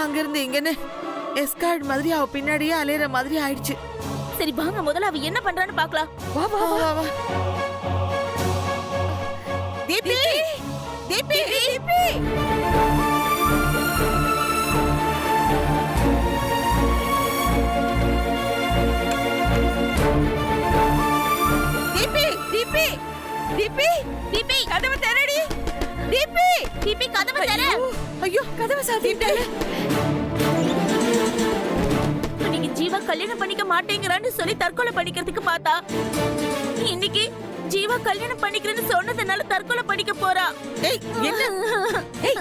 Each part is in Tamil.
அங்க இருந்து இங்கன்னு எஸ்கார்ட் மாதிரி அவ பின்னாடியே அலையற மாதிரி ஆயிடுச்சு. சரி வாங்க முதல்ல அவ என்ன பண்றான்னு பார்க்கலாம். வா வா வா வா. தீபி தீபி தீபி தீபி தீபி தீபி கதவை திறடி. தீபி தீபி கதவை திற. ஐயோ கதவை சாத்திட்டாளே. நீங்க ஜீவா கல்யாணம் பண்ணிக்க மாட்டேங்கறான்னு சொல்லி தற்கொலை பண்ணிக்கிறதுக்கு பார்த்தா இன்னைக்கு ஜீவா கல்யாணம் பண்ணிக்கிறேன்னு சொன்னதனால தற்கொலை பண்ணிக்க போறா. ஏய் என்ன? ஏய்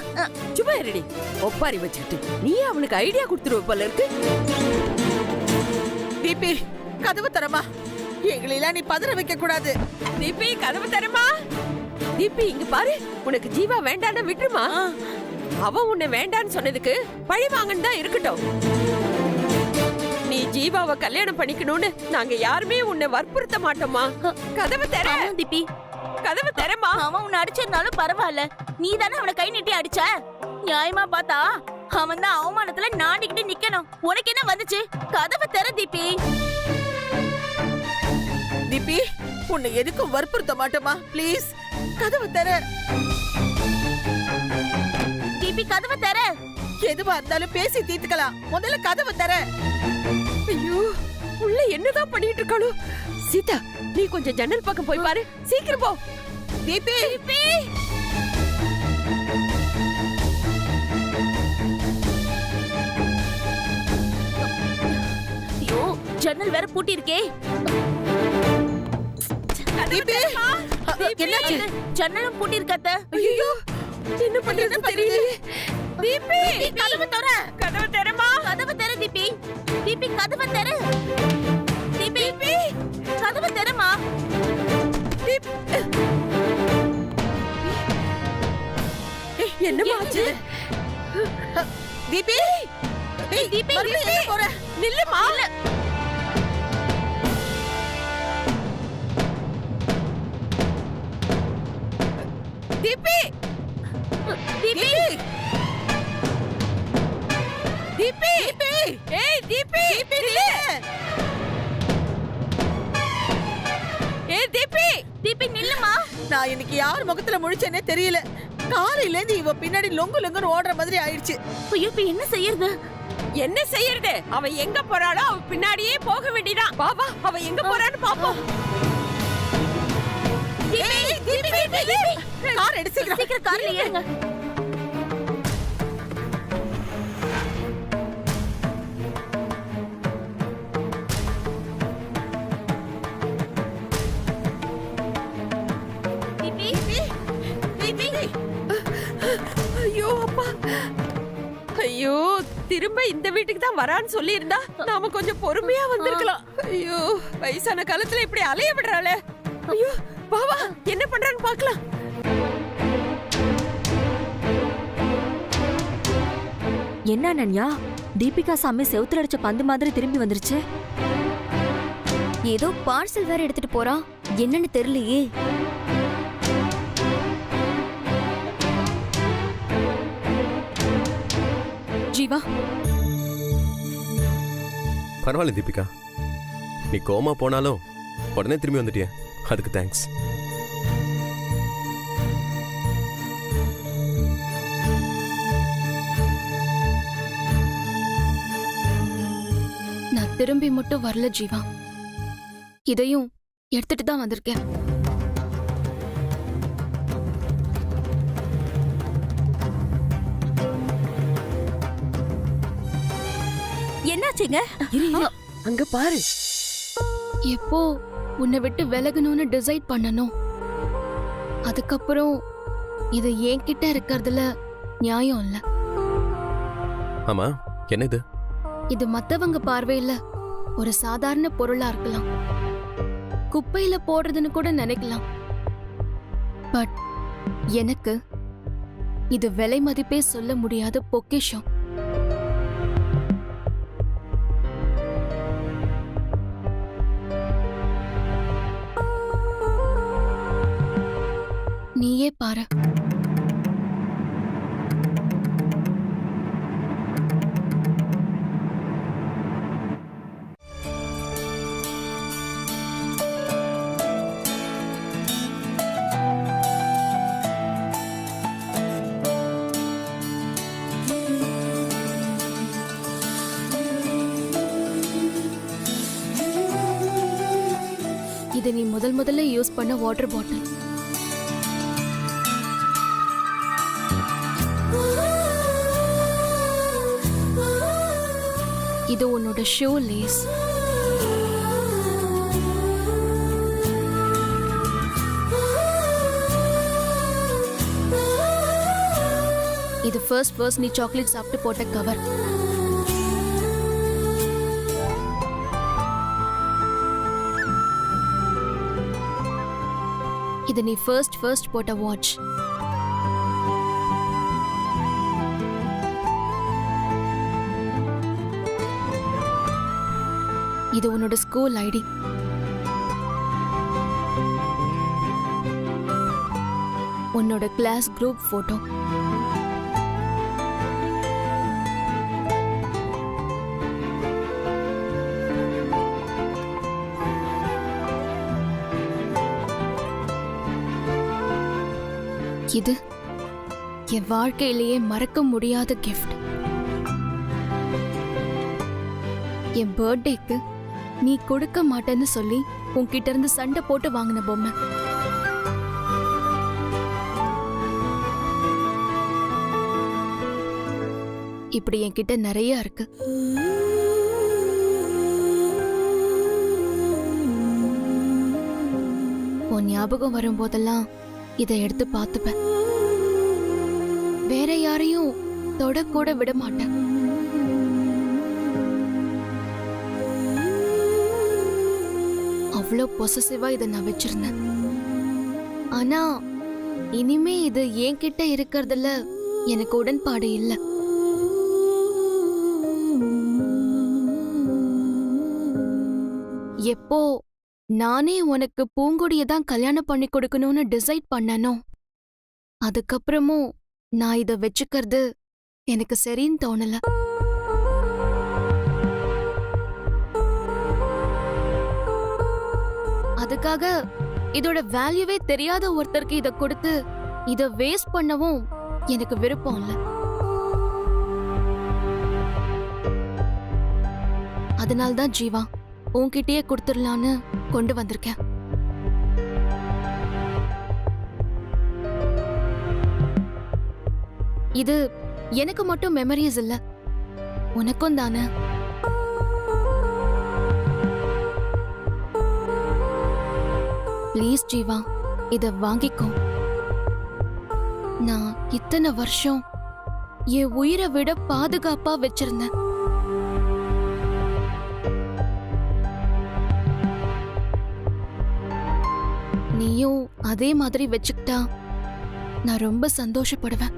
சும்மா இருடி. ஒப்பாரி வச்சிட்டு நீ அவளுக்கு ஐடியா கொடுத்துருவ போல இருக்கு. தீபி கதவு தரமா. எங்களெல்லாம் நீ பதற வைக்க கூடாது. தீபி கதவு தரமா. தீபி இங்க பாரு. உனக்கு ஜீவா வேண்டான்னு விட்டுருமா. அவ உன்னை வேண்டான்னு சொன்னதுக்கு பழி வாங்கன்னு தான் இருக்கட்டும். நீ ஜீவாவை கல்யாணம் பண்ணிக்கணும்னு நாங்க யாருமே உன்னை வற்புறுத்த மாட்டோமா. கதவு தர. தீபி கதவு தரமா. அவன் உன்னை அடிச்சதுனாலும் பரவாயில்ல. நீ தானே அவனை கை நீட்டி அடிச்ச. நியாயமா பார்த்தா அவன் தான் அவமானத்துல நாடிக்கிட்டு நிக்கணும். உனக்கு என்ன வந்துச்சு? கதவை தர தீபி. தீபி உன்னை எதுக்கும் வற்புறுத்த மாட்டோமா. ப்ளீஸ் கதவு தர. தீபி கதவை தர. எதுவா இருந்தாலும் பேசி தீர்த்துக்கலாம். முதல்ல கதவு தர. ஐயோ உள்ள என்னதான் பண்ணிட்டு இருக்காளோ. சீதா நீ கொஞ்சம் ஜன்னல் பக்கம் போய் பாரு. சீக்கிரம் போ. தீபி தீபி ஐயோ ஜன்னல் வேற பூட்டி இருக்கே. தீபி என்னாச்சு? ஜன்னலும் பூட்டி இருக்காத. ஐயோ என்ன பண்றது தெரியல. தீபி கதவை தர. கதவு தரமா. கதவை தர தீபி. தீபி கதவை தர. தீபி கதவை தரமா. என்னமா ஆச்சு? தீபி தீபி எங்க போற? நில்லுமா. தீபி தீபி தீபி ஏய் தீபி நில்லு. ஏய் தீபி தீபி நில்லுமா. நான் இன்னைக்கு யார் முகத்துல முழிச்சேனே தெரியல. காலையில இருந்து இவ பின்னாடி லொங்கு லொங்குன்னு ஓடுற மாதிரி ஆயிடுச்சு. ஐயோ இப்ப என்ன செய்யறது? என்ன செய்யறது? அவ எங்க போறாளோ அவ பின்னாடியே போக வேண்டியதான். வா வா அவ எங்க போறான்னு பாப்போம். கார் எடுத்து சீக்கிரம் கார்ல ஏறுங்க. ஐயோ அப்பா. ஐயோ திரும்ப இந்த வீட்டுக்கு தான் வரான்னு சொல்லி இருந்தா நாம கொஞ்சம் பொறுமையா வந்திருக்கலாம். ஐயோ வயசான காலத்துல இப்படி அலைய விடுறாளே. ஐயோ வா வா என்ன பண்றான்னு பார்க்கலாம். என்ன அனன்யா, தீபிகா சாமி செவுத்துல அடிச்ச பந்து மாதிரி திரும்பி வந்துருச்சு. ஏதோ பார்சல் வேற எடுத்துட்டு போறா. என்னன்னு தெரியலையே. ஜீவா பரவாயில்ல தீபிகா, நீ கோமா போனாலும் உடனே திரும்பி வந்துட்டிய, அதுக்கு தேங்க்ஸ். நான் திரும்பி மட்டும் வரல ஜீவா, இதையும் எடுத்துட்டு தான் வந்திருக்கேன். என்னாச்சுங்க? அங்க பாரு. எப்போ உன்னை விட்டு விலகணும்னு டிசைட் பண்ணணும், அதுக்கப்புறம் இது என்கிட்ட இருக்கிறதுல நியாயம் இல்ல. ஆமா என்ன இது? இது மத்தவங்க பார்வையில ஒரு சாதாரண பொருளா இருக்கலாம், குப்பையில போடுறதுன்னு கூட நினைக்கலாம். பட் எனக்கு இது விலை மதிப்பே சொல்ல முடியாத பொக்கிஷம். நீயே பாரு. இது நீ முதல்ல யூஸ் பண்ண வாட்டர் பாட்டில். இது உன்னோட ஷூ லேஸ். இது ஃபர்ஸ்ட் நீ சாக்லேட் சாப்பிட்டு போட்ட கவர். இது நீ ஃபர்ஸ்ட் போட்ட வாட்ச். இது உன்னோட ஸ்கூல் ஐடி. உன்னோட கிளாஸ் குரூப் போட்டோ. இது என் வாழ்க்கையிலேயே மறக்க முடியாத கிஃப்ட். என் பர்த்டேக்கு நீ கொடுக்க மாட்டேன்னு சொல்லி உன்கிட்ட இருந்து சண்டை போட்டு வாங்கின பொம்மை. இப்படி என்கிட்ட நிறைய இருக்கு. உன் ஞாபகம் வரும்போதெல்லாம் இதை எடுத்து பார்த்துப்பேன். வேற யாரையும் தொடக்கூட விட மாட்டேன். அவ்வளோ பொசசிவா இதை நான் வச்சிருந்தேன். ஆனா இனிமே இது என்கிட்ட இருக்கிறதுல எனக்கு உடன்பாடு இல்லை. எப்போ நானே உனக்கு பூங்கொடியை தான் கல்யாணம் பண்ணி கொடுக்கணும்னு டிசைட் பண்ணனோ அதுக்கப்புறமும் நான் இதை வச்சுக்கிறது எனக்கு சரின்னு தோணல. அதுக்காக இதோட வேல்யூவே தெரியாத ஒருத்தருக்கு இத கொடுத்து இத வேஸ்ட் பண்ணவும் எனக்கு விருப்பம் இல்ல. அதனால்தான் ஜீவா உன்கிட்டயே கொடுத்துடலான்னு கொண்டு வந்திருக்கேன். இது எனக்கு மட்டும் மெமரிஸ் இல்ல, உனக்கும் தானே. ப்ளீஸ் ஜீவா, இத வாங்கிக்கோ. நான் இத்தனை வருஷம் என் உயிரை விட பாதுகாப்பா வச்சிருந்தேன். நீயும் அதே மாதிரி வச்சுக்கிட்டா நான் ரொம்ப சந்தோஷப்படுவேன்.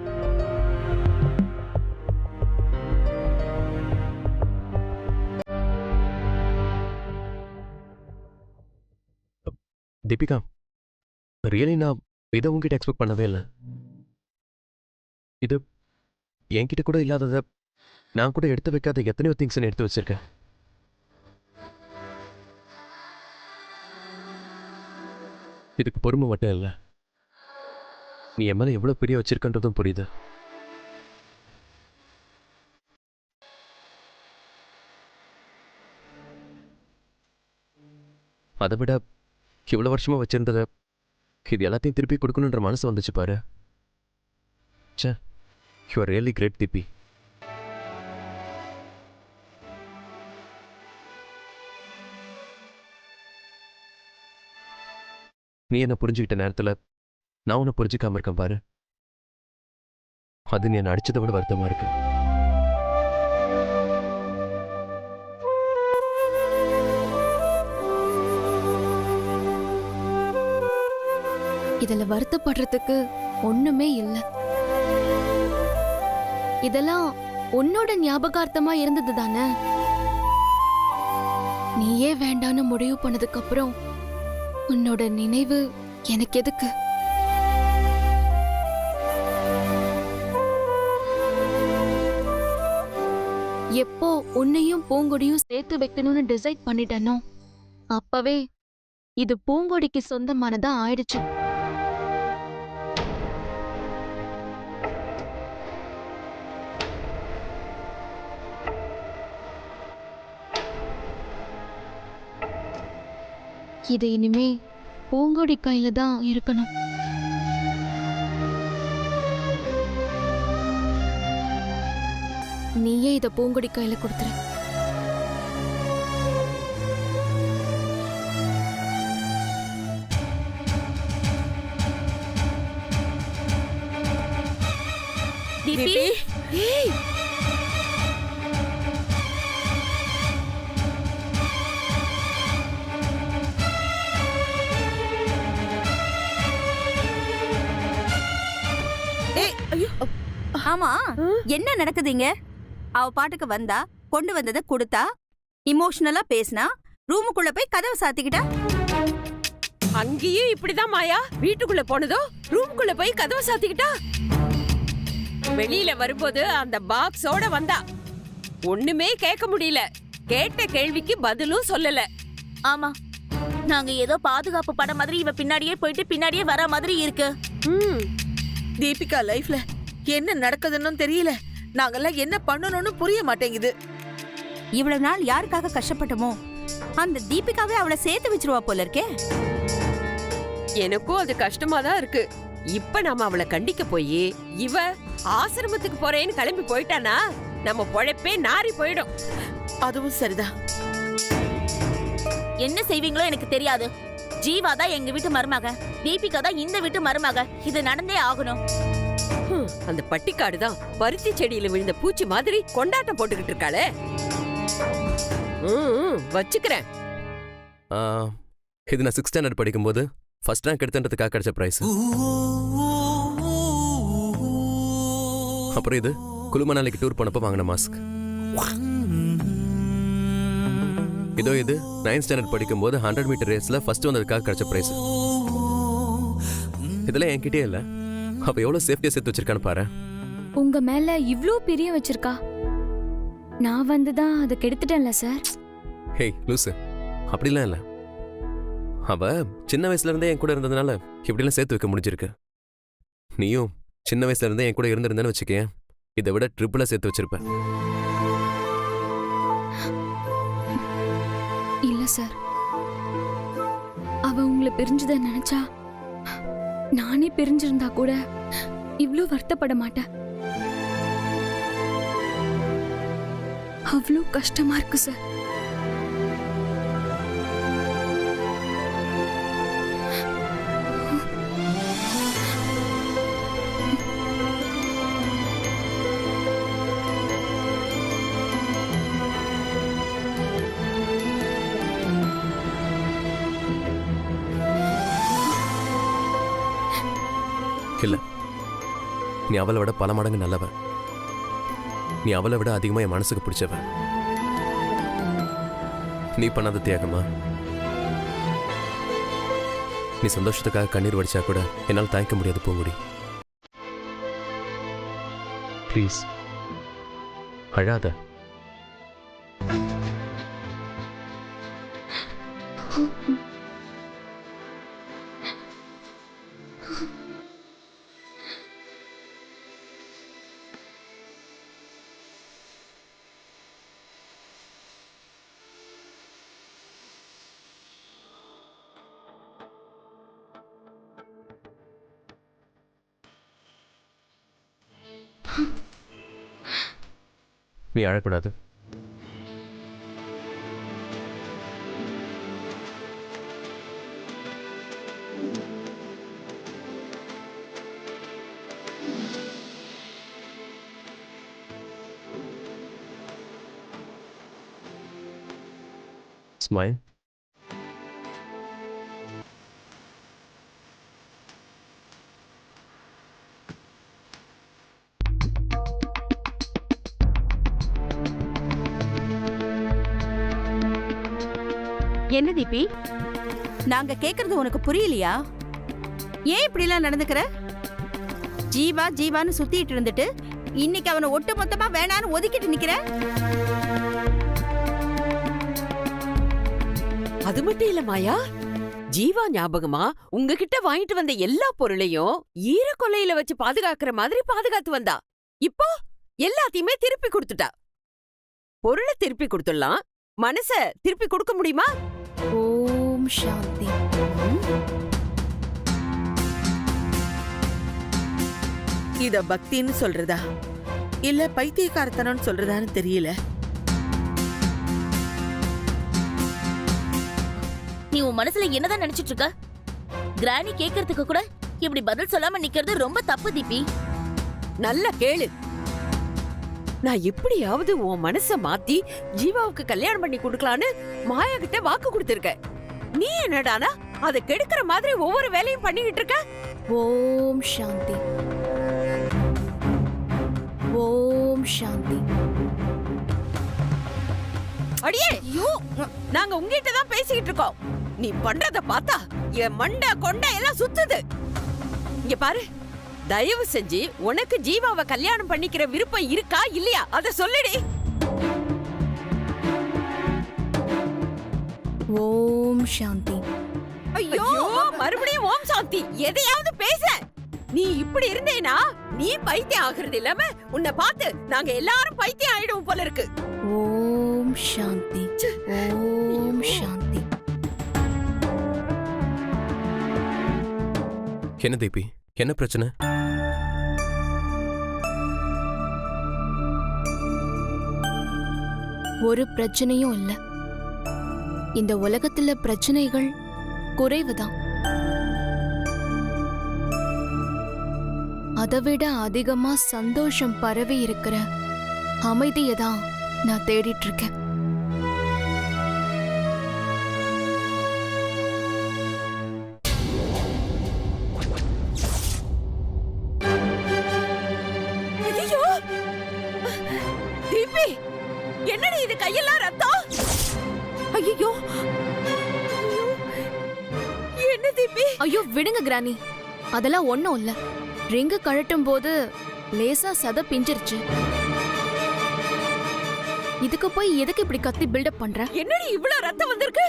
தீபிகா, ரியலி நான் இதை உங்ககிட்ட எக்ஸ்பெக்ட் பண்ணவே இல்லை. இது என்கிட்ட கூட இல்லாததை நான் கூட எடுத்து வைக்காத எத்தனையோ திங்ஸ் எடுத்து வச்சிருக்கேன். இதுக்கு பொறுமை மட்டும் இல்லை, நீ என் மேலே எவ்வளோ பெரிய வச்சிருக்கன்றதும் புரியுது. அதை விட இவ்வளோ வருஷமா வச்சிருந்தத இது எல்லாத்தையும் திருப்பி கொடுக்கணுன்ற மனசு வந்துச்சு பாரு. சே, யூ ஆர் ரியலி கிரேட் தீபி. நீ என்ன புரிஞ்சுக்கிட்ட நேரத்தில் நான் உன்னை புரிஞ்சுக்காம இருக்கேன் பாரு. அது நீ என்னை அடிச்சதை விட வருத்தமா இருக்கு. இதுல வருத்தப்படுறதுக்கு ஒண்ணுமே இல்ல. இதெல்லாம் உன்னோட ஞாபகார்த்தமா இருந்தது தானே. நீயே வேண்டான்னு முடிவு பண்ணதுக்கு அப்புறம் உன்னோட நினைவு எனக்கு எதுக்கு? எப்போ உன்னையும் பூங்கொடியும் சேர்த்து வைக்கணும்னு டிசைட் பண்ணிட்டனோ அப்பவே இது பூங்கொடிக்கு சொந்தமானதா ஆயிடுச்சு. இது இனிமே பூங்கொடி கையில தான் இருக்கணும். நீயே இத பூங்கொடி கையில கொடுத்துரு. தீபி ஏய் ஏய் ஐயோ ஆமா என்ன நடக்குதுங்க? அவ பாட்டுக்கு வந்தா, கொண்டு வந்ததை கொடுத்தா, இமோஷனலா பேசினா, ரூமுக்குள்ள போய் கதவை சாத்திக்கிட்டா. அங்கேயும் இப்படிதான் மாயா. வீட்டுக்குள்ள போனதோ ரூமுக்குள்ள போய் கதவை சாத்திக்கிட்டா. வெளியில வரும்போது அந்த பாக்ஸோட வந்தா. ஒண்ணுமே கேட்க முடியல. கேட்ட கேள்விக்கு பதிலும் சொல்லல. ஆமா, நாங்க ஏதோ பாதுகாப்பு படம் மாதிரி இவ பின்னாடியே போயிட்டு பின்னாடியே வர மாதிரி இருக்கு. தீபிகா லைஃப்ல என்ன நடக்குதுன்னு தெரியல. நாங்கெல்லாம் என்ன பண்ணணும்னு புரிய மாட்டேங்குது. இவ்வளவு நாள் யாருக்காக கஷ்டப்பட்டோமோ அந்த தீபிகாவே அவளை சேர்த்து வச்சிருவா போல இருக்கே. எனக்கும் அது கஷ்டமா தான் இருக்கு. இப்ப நாம அவளை கண்டிக்க போய் இவ ஆசிரமத்துக்கு போறேன்னு கிளம்பி போயிட்டானா நம்ம பொழைப்பே நாரி போயிடும். அதுவும் சரிதான். என்ன செய்வீங்களோ எனக்கு தெரியாது. ஜீவா தான் எங்க வீட்டு மருமக, தீபிகா தான் இந்த வீட்டு மருமக. இது நடந்தே ஆகணும். அந்த பட்டிக்காடு தான் பருத்தி செடியில விழுந்த பூச்சி மாதிரி கொண்டாட்டம் போட்டுக்கிட்டு இருக்காளே. வச்சுக்கிறேன். இது நான் 6th ஸ்டாண்டர்ட் படிக்கும்போது ஃபர்ஸ்ட் ரேங்க் எடுத்துன்றதுக்காக கிடைச்ச ப்ரைஸ். அப்புறம் இது குளுமணாலிக்கு டூர் போனப்போ வாங்கின மாஸ்க். இதோ இது 9th ஸ்டாண்டர்ட் படிக்கும்போது 100 மீட்டர் ரேஸ்ல ஃபர்ஸ்ட் வந்ததுக்காக கிடைச்ச ப்ரைஸ். இதெல்லாம் என்கிட்டயே இல்லை. அப்ப எவ்வளவு சேஃப்டியா சேர்த்து வச்சிருக்கான்னு பாரு. உங்க மேல இவ்ளோ பிரிய வச்சிருக்கா. நான் வந்துதான் அதை கெடுத்துட்டேன்ல சார். ஹேய் லூசு, அப்படிலாம் இல்லை. அவ சின்ன வயசுல இருந்தே என் கூட இருந்ததுனால இப்படிலாம் சேர்த்து வைக்க முடிஞ்சிருக்கு. நீயும் சின்ன வயசுல இருந்தே என் கூட இருந்திருந்தேன்னு வச்சுக்கேன், இதை விட ட்ரிபிளா சேர்த்து வச்சிருப்ப. இல்ல சார், அவ உங்களை பிரிஞ்சதை நினைச்சா நானே பிரிஞ்சிருந்தா கூட இவ்ளோ வருத்தப்பட மாட்டேன். அவ்வளோ கஷ்டமா இருக்கு சார். இல்ல, நீ அவளை விட பல மடங்கு நல்லவ. நீ அவளை விட அதிகமா என் மனசுக்கு பிடிச்சவ. நீ பண்ணாத தியாகமா? நீ சந்தோஷத்துக்காக கண்ணீர் வடிச்சா கூட என்னால் தாங்கிக்க முடியாது பூங்குடி. ப்ளீஸ் அழாத. நீ அழக்கூடாது. Smile. என்ன தீபி, நாங்க கேக்குறது உனக்கு புரியலையா? ஏன் இப்படி எல்லாம் நடந்துக்கிற? ஜீவா ஜீவான்னு சுத்திட்டு இருந்துட்டு இன்னைக்கு அவனை ஒட்டு மொத்தமா வேணான்னு ஒதுக்கிட்டு நிக்கிற. அது மட்டும் இல்ல மாயா, ஜீவா ஞாபகமா உங்ககிட்ட வாங்கிட்டு வந்த எல்லா பொருளையும் ஈரக்கொல்லையில வச்சு பாதுகாக்கிற மாதிரி பாதுகாத்து வந்தா. இப்போ எல்லாத்தையுமே திருப்பி கொடுத்துட்டா. பொருளை திருப்பி கொடுத்துடலாம், மனச திருப்பி கொடுக்க முடியுமா? ஓம் ஓம் சாந்தி. இத பக்தின்னு சொல்றதா இல்ல பைத்தியக்காரத்தனம்னு சொல்றதான்னு தெரியல. நீ உன் மனசுல என்னதான் நினைச்சிட்டு இருக்க? கிராணி கேக்குறதுக்கு கூட இப்படி பதில் சொல்லாம நிக்கிறது ரொம்ப தப்பு தீபி. நல்ல கேளு. நான் எப்படியாவது உன் மனச மாத்தி ஜீவாவுக்கு கல்யாணம் பண்ணி கொடுக்கலான்னு மாயா கிட்ட வாக்கு கொடுத்திருக்க. நீ என்னடானா அதை கெடுக்கிற மாதிரி ஒவ்வொரு வேலையும் பண்ணிக்கிட்டு இருக்க. ஓம் சாந்தி. ஓம் சாந்தி. அடியே நாங்க உங்ககிட்ட தான் பேசிக்கிட்டு இருக்கோம். நீ பண்றத பார்த்தா என் மண்டை கொண்டை எல்லாம் சுத்துது. இங்க பாரு, தயவு செஞ்சு உனக்கு ஜீவாவை கல்யாணம் பண்ணிக்கிற விருப்பம் இருக்கா இல்லையா அத சொல்லுடி. ஓம் சாந்தி. ஐயோ மறுபடியும் ஓம் சாந்தி. எதையாவது பேச. நீ இப்படி இருந்தேனா நீ பைத்தியம் ஆகுறது இல்லாம உன்னை பார்த்து நாங்க எல்லாரும் பைத்தியம் ஆயிடுவோம் போல இருக்கு. ஓம் சாந்தி. ஓம் சாந்தி. என்ன தீபி, என்ன பிரச்சனை? ஒரு பிரச்சனையும் இல்ல. இந்த உலகத்துல பிரச்சனைகள் குறைவுதான். அதைவிட அதிகமா சந்தோஷம் பரவி இருக்கிற அமைதியை தான் நான் தேடிட்டு இருக்கேன். ஐயோ தீபி, என்னடி இது கையெல்லாம் ரத்தம்? ஐயோ என்ன தீபி? ஐயோ விடுங்க கிரானி, அதெல்லாம் ஒண்ணும் இல்ல. ரிங்கு கழட்டும் போது லேசா சத பிஞ்சிருச்சு. இதுக்கு போய் எதுக்கு இப்படி கத்தி பில்டப் பண்ற? என்னடி இவ்வளவு ரத்தம் வந்திருக்கு?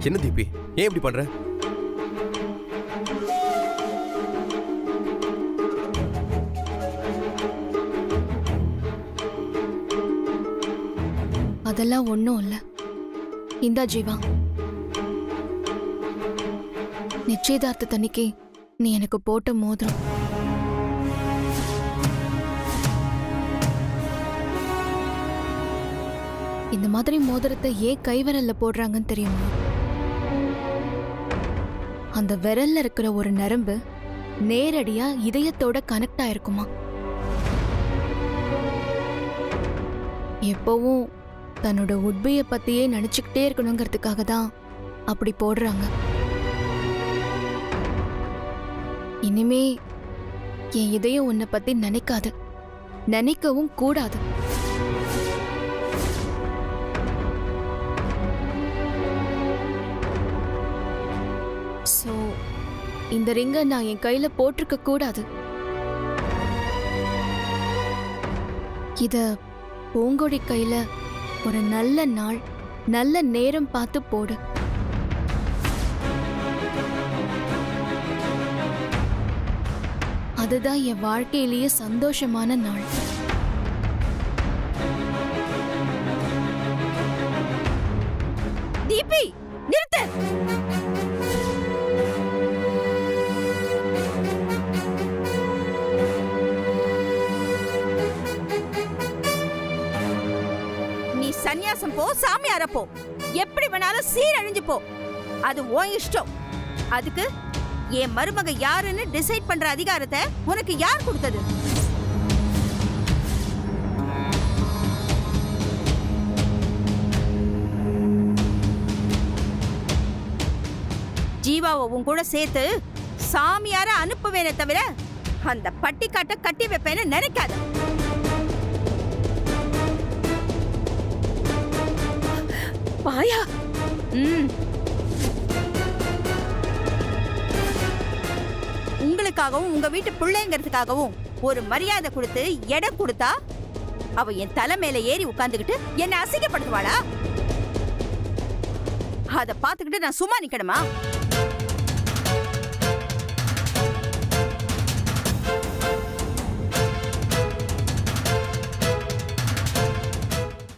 என்ன தீபி, ஏன் இப்படி பண்ற? அதெல்லாம் ஒண்ணும் இல்ல. இந்தா ஜீவா, நிச்சயதார்த்தத்தன்னைக்கு நீ எனக்கு போட்ட மோதிரம். இந்த மாதிரி மோதிரத்தை ஏன் கைவிரல்ல போடுறாங்கன்னு தெரியுமா? அந்த விரல்ல இருக்கிற ஒரு நரம்பு நேரடியா இதயத்தோட கனெக்ட் ஆயிருக்குமா. எப்பவும் தன்னோட உட்பைய பத்தியே நினைச்சுக்கிட்டே இருக்கணுங்கிறதுக்காக தான் அப்படி போடுறாங்க. இனிமே என் இதயம் உன்னை பத்தி நினைக்காது, நினைக்கவும் கூடாது. சோ இந்த ரிங்க நான் என் கையில போட்டிருக்க கூடாது. இத பூங்கொடி கையில ஒரு நல்ல நாள் நல்ல நேரம் பார்த்து போடு. அதுதான் என் வாழ்க்கையிலேயே சந்தோஷமான நாள். தீபி நிறுத்து. நீ சந்நியாசம் போ, சாமியார போ, எப்படி வேணாலும் சீரழிஞ்சு போ. அது உன் இஷ்டம். அதுக்கு என் மருமக யாருன்னு டிசைட் பண்ற அதிகாரத்தை உனக்கு யார் கொடுத்தது? ஜீவாவை உன் கூட சேர்த்து சாமியார அனுப்புவேனே தவிர அந்த பட்டிக்காட்டை கட்டி வைப்பேன்னு நினைக்காத. மாயா, உங்களுக்காகவும் உங்க வீட்டு பிள்ளைங்கிறதுக்காகவும் ஒரு மரியாதை கொடுத்து இடம் கொடுத்தா அவ என் தலை மேல ஏறி உட்கார்ந்துகிட்டு என்ன அசிங்கப்படுத்துவாளா? அத பாத்துக்கிட்டு நான் சும்மா நிக்கணுமா?